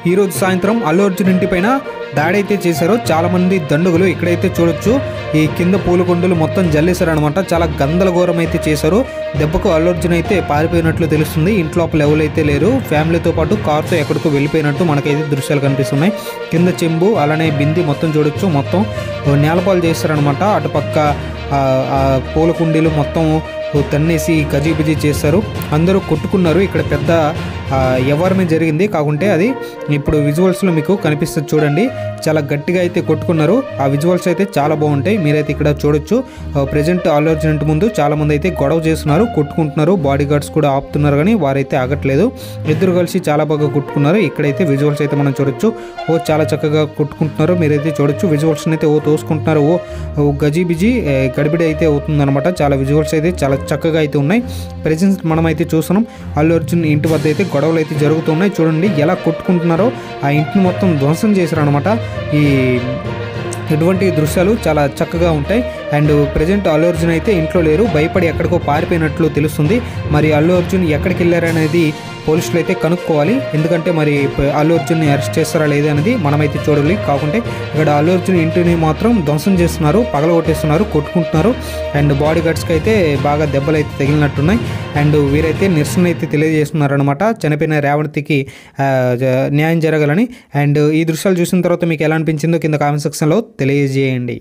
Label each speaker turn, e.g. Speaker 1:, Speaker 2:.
Speaker 1: ఈరోజు సాయంత్రం అల్లు అర్జున్ ఇంటిపైన దాడి అయితే చేశారు. చాలామంది దండుగులు ఇక్కడైతే చూడొచ్చు. ఈ కింద పూలకొండలు మొత్తం జల్లేశారు అనమాట. చాలా గందరగోళం అయితే చేశారు. దెబ్బకు అల్లు అర్జున్ అయితే పారిపోయినట్లు తెలుస్తుంది. ఇంట్లోపల ఎవరైతే లేరు. ఫ్యామిలీతో పాటు కారుతో ఎక్కడికో వెళ్ళిపోయినట్టు మనకైతే దృశ్యాలు కనిపిస్తున్నాయి. కింద చెంబు అలానే బింది మొత్తం చూడొచ్చు. మొత్తం నేలపాలు చేశారనమాట. అటుపక్క పూల కుండీలు మొత్తం తన్నేసి గజిబిజి చేశారు. అందరూ కొట్టుకున్నారు. ఇక్కడ పెద్ద ఎవరమే జరిగింది. కాకుంటే అది ఇప్పుడు విజువల్స్లో మీకు కనిపిస్తుంది చూడండి. చాలా గట్టిగా అయితే కొట్టుకున్నారు. ఆ విజువల్స్ అయితే చాలా బాగుంటాయి. మీరైతే ఇక్కడ చూడొచ్చు. ప్రజెంట్ అల్లు అర్జున్ ఇంటి ముందు చాలామంది అయితే గొడవ చేస్తున్నారు, కొట్టుకుంటున్నారు. బాడీ గార్డ్స్ కూడా ఆపుతున్నారు కానీ వారైతే ఆగట్లేదు. ఇద్దరు కలిసి చాలా బాగా కొట్టుకున్నారు. ఇక్కడైతే విజువల్స్ అయితే మనం చూడొచ్చు. చాలా చక్కగా కొట్టుకుంటున్నారు. మీరైతే చూడొచ్చు. విజువల్స్ అయితే తోసుకుంటున్నారు. గజిబిజి గడిబిడి అయితే అవుతుందన్నమాట. చాలా విజువల్స్ అయితే చాలా చక్కగా అయితే ఉన్నాయి. ప్రెజెంట్ మనం అయితే చూస్తున్నాం. అల్లు అర్జున్ ఇంటి వద్ద అయితే గొడవలు అయితే జరుగుతున్నాయి. చూడండి ఎలా కొట్టుకుంటున్నారో. ఆ ఇంటిని మొత్తం ధ్వంసం చేశారు అనమాట. ఇటువంటి దృశ్యాలు చాలా చక్కగా ఉంటాయి. అండ్ ప్రజెంట్ అల్లు అర్జున్ అయితే ఇంట్లో లేరు. భయపడి ఎక్కడికో పారిపోయినట్లు తెలుస్తుంది. మరి అల్లు అర్జున్ ఎక్కడికి వెళ్ళారనేది పోలీసులు అయితే కనుక్కోవాలి. ఎందుకంటే మరి అల్లు అర్జున్ని అరెస్ట్ చేస్తారా లేదా అనేది మనమైతే చూడాలి. కాకుంటే ఇక్కడ అల్లు అర్జున్ ఇంటిని మాత్రం ధ్వంసం చేస్తున్నారు, పగలగొట్టేస్తున్నారు, కొట్టుకుంటున్నారు. అండ్ బాడీ గార్డ్స్కి అయితే బాగా దెబ్బలు అయితే తగిలినట్టున్నాయి. అండ్ వీరైతే నిరసన అయితే తెలియజేస్తున్నారు అనమాట. చనిపోయిన రేవతికి న్యాయం జరగాలని. అండ్ ఈ దృశ్యాలు చూసిన తర్వాత మీకు ఎలా అనిపించిందో కింద కామెంట్ సెక్షన్లో తెలియజేయండి.